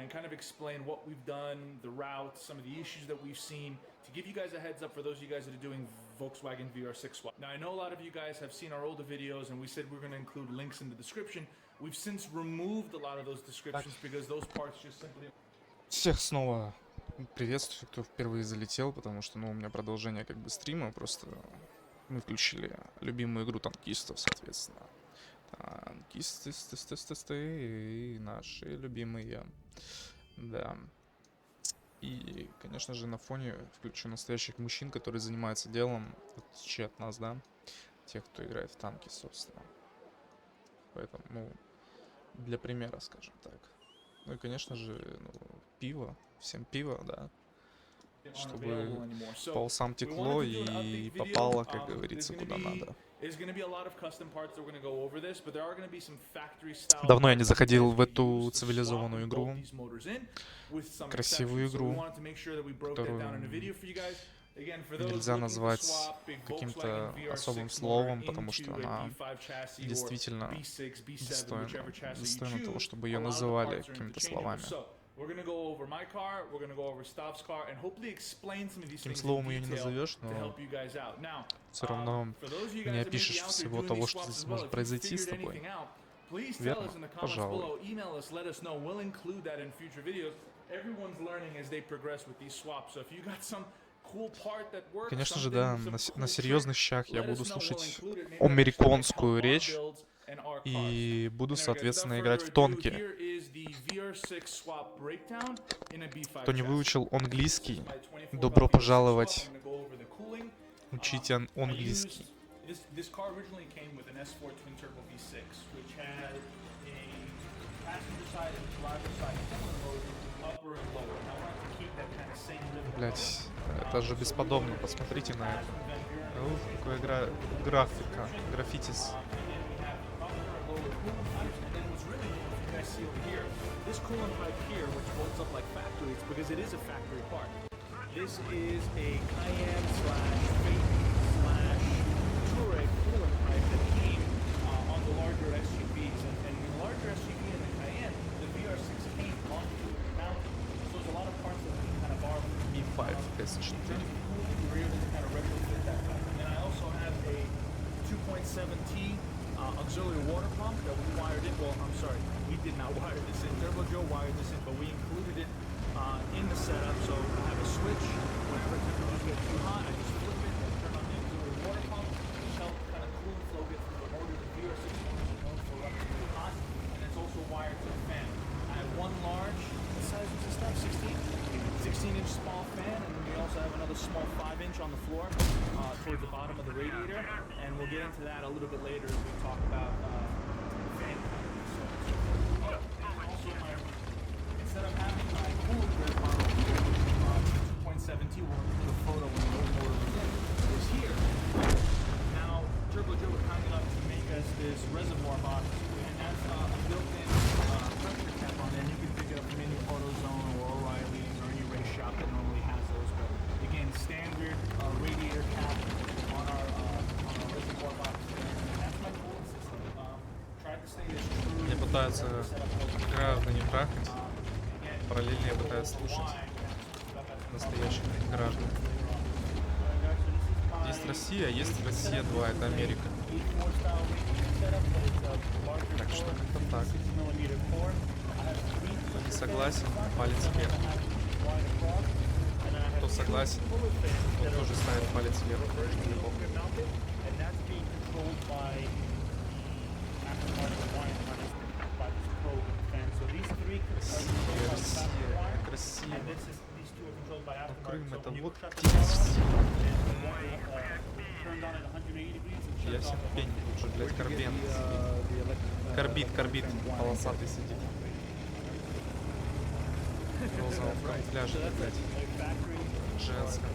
and kind of explain what we've done, the route, some of the issues that we've seen, to give you guys a heads up for those of you guys that are doing Volkswagen VR6 swap. Now, I know a lot of you guys have seen our older videos, and we said we're going to include links in the description. We've since removed a lot of those descriptions because those parts just simply... Всех снова приветствую, кто впервые залетел, потому что, ну, у меня продолжение как бы стрима, просто мы включили любимую игру танкистов, соответственно. Танкисты и наши любимые, да. И, конечно же, на фоне включу настоящих мужчин, которые занимаются делом, в отличие от нас, да, тех, кто играет в танки, собственно. Поэтому, ну, для примера, скажем так. Ну и, конечно же, ну, пиво, всем пиво, да, чтобы по усам текло и попало, как говорится, куда надо. Давно я не заходил в эту цивилизованную игру, красивую игру, которую нельзя назвать каким-то особым словом, потому что она действительно достойна того, чтобы ее называли какими-то словами. Таким словом ее не назовешь, но все равно не опишешь всего того, что здесь может произойти с тобой. Верно? Пожалуй. Конечно же, да, на серьезных щах я буду слушать американскую речь и буду, соответственно, играть в тонки. Кто не выучил английский, добро пожаловать учить английский. Блять, это же бесподобно, посмотрите на это. Ух, какая графика, граффитис. This coolant pipe here, which bolts up like factory, it's because it is a factory part. This is a Cayenne / Touareg coolant pipe that came on the larger SUVs. And the larger SUV in the Cayenne, the VR6 came onto mounted. So there's a lot of parts that we kind of borrow from the B5 S4. We were able to kind of retrofit that pipe. And then I also have a 2.7T auxiliary water pump that we wired in. Well, I'm sorry, we did not wire this in. Turbo Joe wired this in, but we included it in the setup. So I have a switch. Whenever temperatures get too hot, I just flip it and turn on the auxiliary water pump, which helps kind of cool flow get through the motor. The VR6 motor is known for running really hot, and it's also wired to the fan. I have one large, what size is this stuff? 16-inch small fan, and then we also have another small 5-inch on the floor towards the bottom of the radiator, and we'll get into that a little bit later as we talk about fan. Also, instead of having my coolant grid model here, 2.7T, we'll include a photo when the motor was here. Now, Turbo Joe was kind enough to make us this reservoir box, and that's a built-in pressure cap on there. You can pick it up from any AutoZone or O'Reilly's or any race shop that normally has those. But again, standard radiator cap on our reservoir box there. And that's my cooling system. Tried to stay as true. Мне пытаются граждане трахать. Параллельно я пытаюсь слушать настоящих граждан. Есть Россия, а есть Россия 2, это Америка. Так что это так. Кто не согласен, палец вверх. Кто согласен, тот тоже ставит палец вверх. Россия. Но Крым это вот где. Я всем пень лучше, блядь, Карбид полосатый сидит. В розовом камуфляже, блядь. Женском.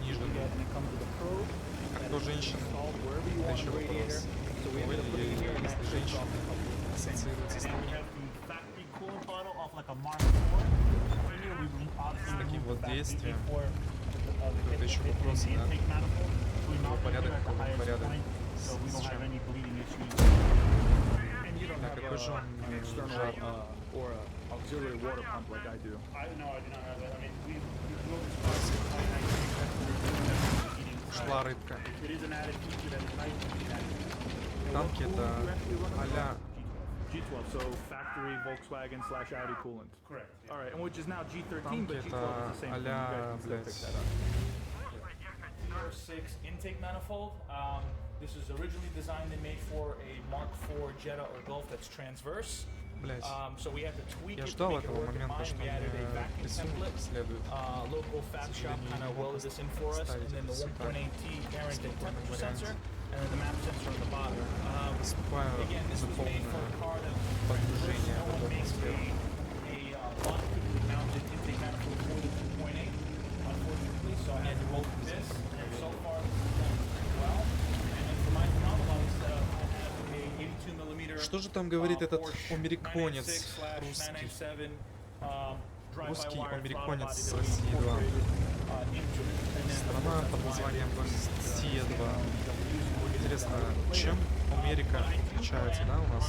Нижнем. А кто женщина? Это еще вопрос. Если женщина ассоциируется с нами. С таким вот действием. Это еще вопрос, да? Какой порядок с чем? don't have какой же он an external жар. or a auxiliary water pump like I do. I do not have that. I mean, we drove this car for 2019 heating. Шла рыбка. It is an added feature that is nice to be added. Танки это а-ля G12, so factory Volkswagen / Audi coolant. Correct. All right, and which is now G13, Танки but G12 is the same thing. You а-ля, guys can still pick блядь, that up. VR6 intake manifold. This was originally designed and made for a Mark IV Jetta or Golf that's transverse. блядь. So we had to tweak Я it to ждал make it этого work in момента, mine. что We added a мне vacuum рисунок template. следует. Local fab shop kind of welded this in for us, and then the 1.8T current and temperature sensor, and then the map sensor on the bottom. Выступаю Again, this за was made for полное a car that подгружение no one этого makes сверху. a longitudinally mounted intake manifold for the 2.8, unfortunately, so I had to roll with this, and so far this is done pretty well. And then for my phenomenal setup, I have a 82mm. Что же там говорит этот Porsche американец 996/997, русский drive-by-wire американец throttle с body that we России 2. incorporated, into it. And then, Страна of course, под that's why названием Россия 2. we're Интересно, чем Америка отличается, да, у нас?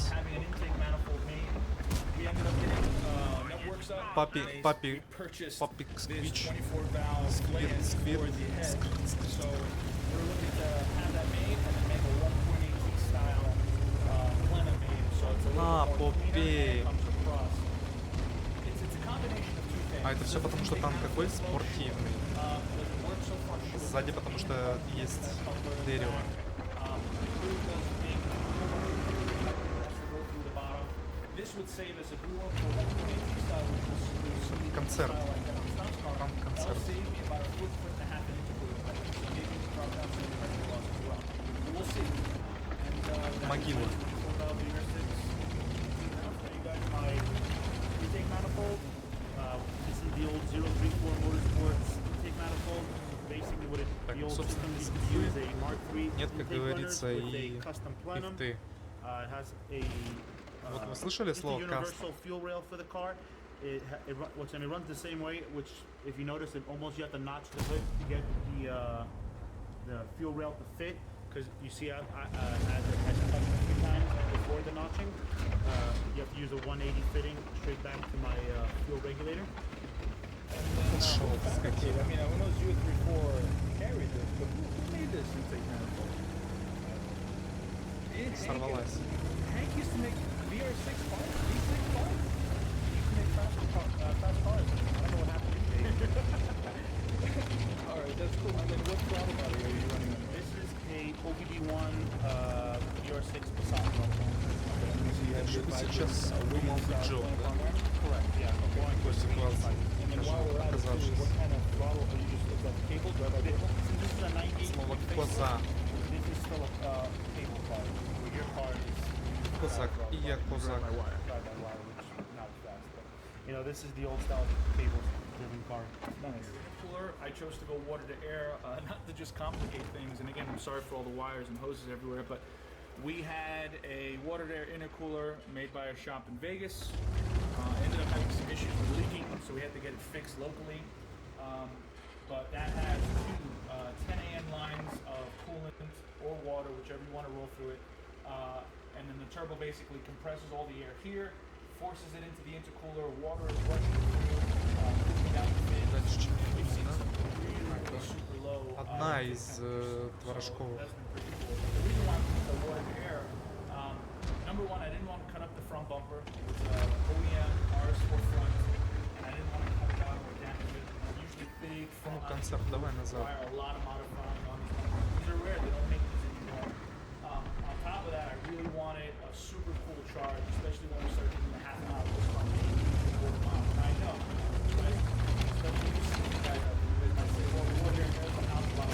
Папи Сквич. Сквирт. А, попей. А это все потому, что танк какой? Спортивный. Сзади потому, что есть дерево. Концерт. Танк-концерт. Могила. This is the old 034 Motorsports intake manifold. Basically, what Так, the ну, old собственно, system без used to do is инфы a Mark III нет, как intake говорится, runners with и a custom plenum. ифты. It has a Вот вы слышали just a слово кастом? universal fuel rail for the car. It runs the same way, which if you notice, it almost you have to notch the hood to get the fuel rail to fit. Because you see, as it has cut a few times before the notching, you have to use a 180 fitting straight back to my fuel regulator. Шел, скотина. I mean, who knows 034 carried this, but who made this intake manifold? Сорвалась. Hank used to make VR6 cars, V6 cars. He used to make fast cars. I don't know what happened to him. Alright, that's cool. And then what throttle body are you running on? This is a OBD1 VR6 Passat throttle. Что бы сейчас думал Джо, да? Correct, yeah. Going По for speed. ситуации, And then while we're at it, too, оказавшись. what kind of throttle are you just looking at? Cable, drive-by cable? Since this is a 98 Слово face, коза. this is still a cable car, where your car is Козак. И я козак. drive-by-wire, which not as fast. But, you know, this is the old style cable-driven car. Nice. Cooler, I chose to go water to air, not to just complicate things. And again, I'm sorry for all the wires and hoses everywhere, but we had a water to air intercooler made by a shop in Vegas. Ended up having some issues with leaking, so we had to get it fixed locally. But that has two 10 AN lines of coolant or water, whichever you want to roll through it. And then the turbo basically compresses all the air here, forces it into the intercooler, water is rushing through, cooling down the fin. Дальше, чем We've seen да? some really super low. Одна intake из temperatures. творожковых. That's been pretty cool. The reason why I put the water to air, number one, I didn't want to cut up the front bumper. It was OEM RS4 front, and I didn't want to cut it out or damage it. Usually big front концерт давай назад. require a lot of modifying on these bumpers. These are rare, they don't make these anymore. On top of that, I really wanted a super cool charge, especially when we start getting a half mile to a quarter mile. And I know, right? Especially when you see these guys out there, because I say, well, the water here is an outbound.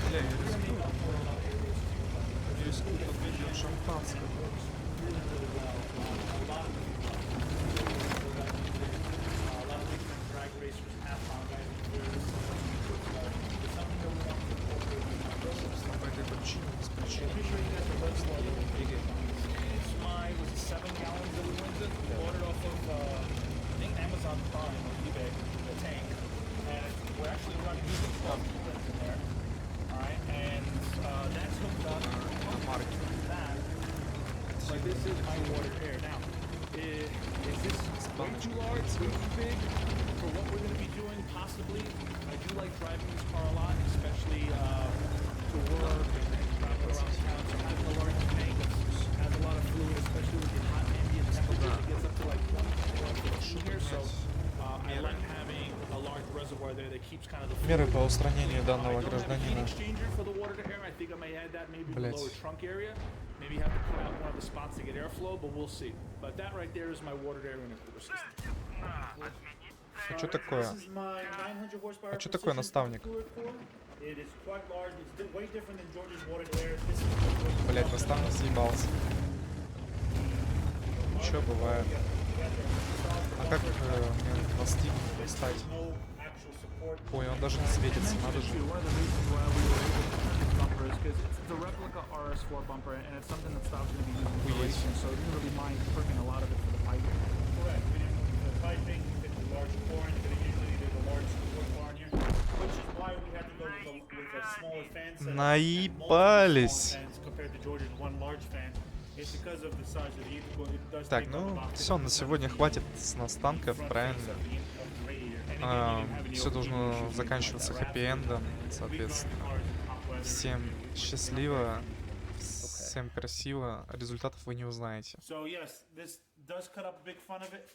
Бля, я We're gonna рискую. make up for it on areas too, but Я рискую под видео шампанского. really well. A lot of big time drag racers, half-mile guys, it's something that we want to incorporate in our program. Собственно, по этой причине, без I'm причины. pretty sure you guys are ready for it. It's my, was it 7 gallons that we went this way too large, way too big for what we're going to be doing? Possibly. I do like driving this car a lot, especially to work and travel around town. So having a large tank has a lot of fluid, especially with the hot ambient temperatures. It gets up to like 24 here. So I like having a large reservoir there that keeps kind of the Меры по устранению I данного don't have a heat гражданина. exchanger for the water to air. I think I may add that maybe in the Блять. lower trunk area. Maybe have to cut out one of the spots to get airflow, but we'll see. But that right there is my water to air intercooler system. А что такое? This is my 900 horsepower А что такое precision наставник? cooler core. It is quite large. It's way different than George's water to air. This is Блять, наставник съебался. Чё бывает? А как мне пластик стать? no actual support. Ой, он даже не светится, надо же. One of the reasons why we were able to turn this bumper is because it's the replica RS4 bumper, and it's something that Styles going to be using for racing, so we didn't really mind perking a lot of it for the piping. Correct. We didn't the piping, we fit the large core into it. Usually there's a large support bar in here, which is why we had to go with a smaller fan setup and multiple Наебались. small fans compared to George's one large fan. It's because of the size of the intercooler. It does Так, take up ну about все, на сегодня хватит с нас танков, правильно? Все должно заканчиваться хэппи-эндом, соответственно. Всем счастливо, всем красиво, результатов вы не узнаете. So yes, this does cut up a big fun of it.